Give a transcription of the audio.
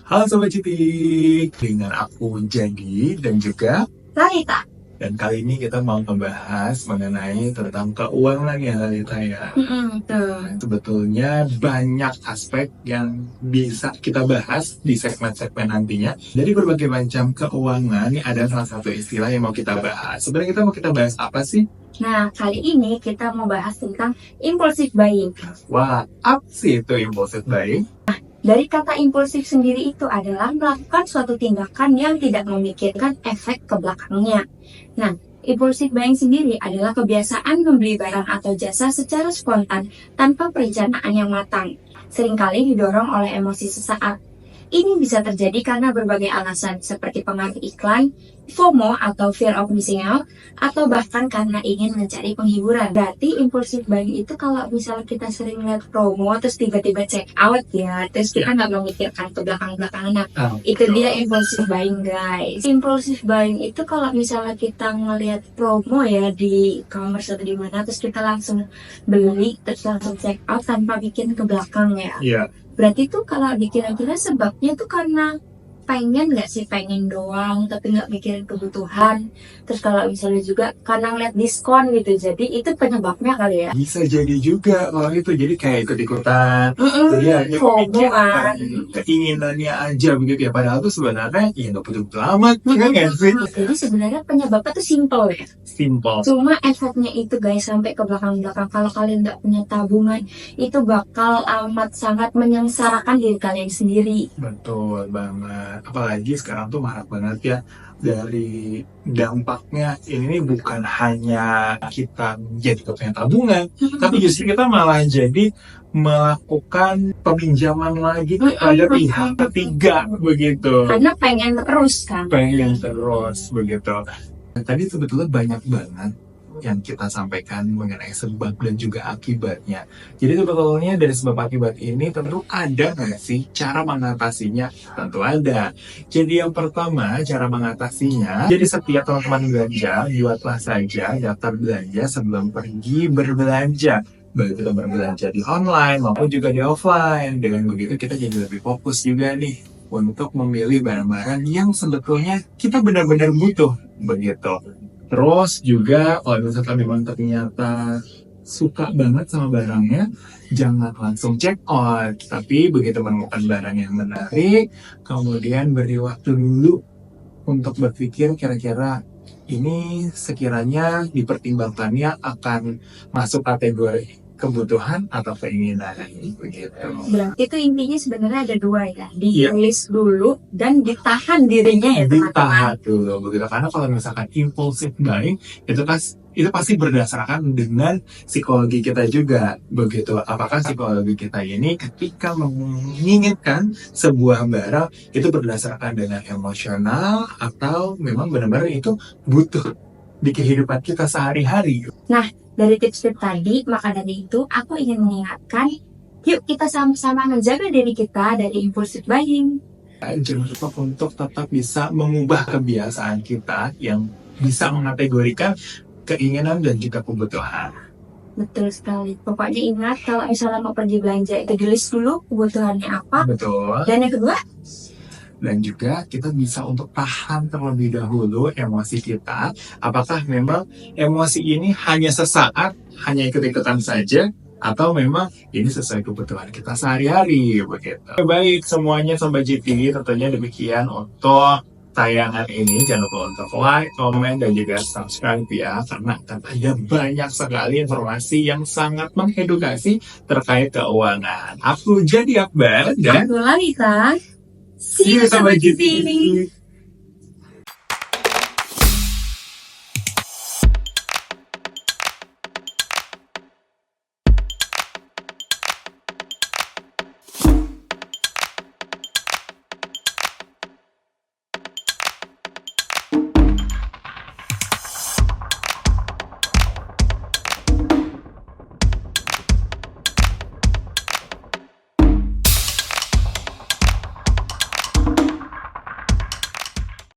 Halo Sobat Citi, dengan aku Jadi dan juga Lalita. dan kali ini kita mau membahas mengenai tentang keuangan ya Lalita ya. Tuh. Sebetulnya banyak aspek yang bisa kita bahas di segmen-segmen nantinya. Dari berbagai macam keuangan, ini ada salah satu istilah yang mau kita bahas. Sebenarnya kita mau bahas apa sih? Nah, kali ini kita mau bahas tentang impulsive buying. Wah, apa sih itu impulsive buying? Dari kata impulsif sendiri itu adalah melakukan suatu tindakan yang tidak memikirkan efek ke belakangnya. Nah, impulsive buying sendiri adalah kebiasaan membeli barang atau jasa secara spontan tanpa perencanaan yang matang. Seringkali didorong oleh emosi sesaat. Ini bisa terjadi karena berbagai alasan seperti pengaruh iklan, FOMO atau fear of missing out, atau bahkan karena ingin mencari penghiburan. Berarti impulsive buying itu kalau misalnya kita sering lihat promo terus tiba-tiba check out ya, terus kita nggak memikirkan ke belakang-belakangan. Nah, itu dia impulsive buying guys. Impulsive buying itu kalau misalnya kita ngelihat promo ya di e-commerce atau di mana, terus kita langsung beli, terus langsung check out tanpa bikin ke belakang ya. Iya. Berarti tuh kalau dikira-kira sebabnya tuh karena pengen nggak sih, pengen doang tapi nggak mikirin kebutuhan. Terus kalau misalnya juga karena ngeliat diskon gitu, jadi itu penyebabnya kali ya. Bisa jadi juga kalau itu, jadi kayak ikut-ikutan. Jadi hanya FOMO memikirkan kan. keinginannya aja begitu ya. Padahal tuh sebenarnya ya nggak butuh amat, kan nggak sih? Jadi sebenarnya penyebabnya tuh simple ya. Simple. Cuma efeknya itu guys sampai ke belakang-belakang. Kalau kalian nggak punya tabungan, itu bakal amat sangat menyengsarakan diri kalian sendiri. Betul banget. Apalagi sekarang tuh marak banget ya, dari dampaknya ini bukan hanya kita jadi punya tabungan, tapi justru kita malah jadi melakukan peminjaman lagi kepada pihak ketiga begitu. Karena pengen terus kan. Pengen terus begitu. Tadi sebetulnya banyak banget yang kita sampaikan mengenai sebab dan juga akibatnya. Jadi sebetulnya dari sebab akibat ini tentu ada nggak sih cara mengatasinya? Tentu ada. Jadi yang pertama cara mengatasinya, jadi setiap teman-teman belanja, buatlah saja daftar belanja sebelum pergi berbelanja. Baik kita berbelanja di online maupun juga di offline. Dengan begitu kita jadi lebih fokus juga nih untuk memilih barang-barang yang sebetulnya kita benar-benar butuh begitu. Terus juga kalau misalkan memang ternyata suka banget sama barangnya, jangan langsung check out, tapi begitu menemukan barang yang menarik, kemudian beri waktu dulu untuk berpikir kira-kira ini sekiranya dipertimbangkannya akan masuk kategori kebutuhan atau keinginan begitu. Berarti itu intinya sebenarnya ada dua ya, di-list dulu dan ditahan dirinya ya, ditahan dulu begitu. Karena kalau misalkan impulsive buying itu pasti berdasarkan dengan psikologi kita juga begitu. Apakah psikologi kita ini ketika menginginkan sebuah barang itu berdasarkan dengan emosional atau memang benar-benar itu butuh di kehidupan kita sehari-hari. Nah, dari tips-tips tadi, maka dari itu aku ingin mengingatkan, yuk kita sama-sama menjaga diri kita dari impulsive buying. Jangan lupa untuk tetap bisa mengubah kebiasaan kita yang bisa mengategorikan keinginan dan juga kebutuhan. Betul sekali. Pokoknya ingat kalau misalnya mau pergi belanja itu di-list dulu kebutuhannya apa. Betul. Dan yang kedua, dan juga kita bisa untuk tahan terlebih dahulu emosi kita. Apakah memang emosi ini hanya sesaat, hanya ikut-ikutan saja, atau memang ini sesuai kebutuhan kita sehari-hari begitu. Baik semuanya Sobat GT, tentunya demikian untuk tayangan ini. Jangan lupa untuk like, komen, dan juga subscribe ya, karena akan ada banyak sekali informasi yang sangat mengedukasi terkait keuangan. Aku Jadi Akbar dan aku Lalita. See you Sobat GT.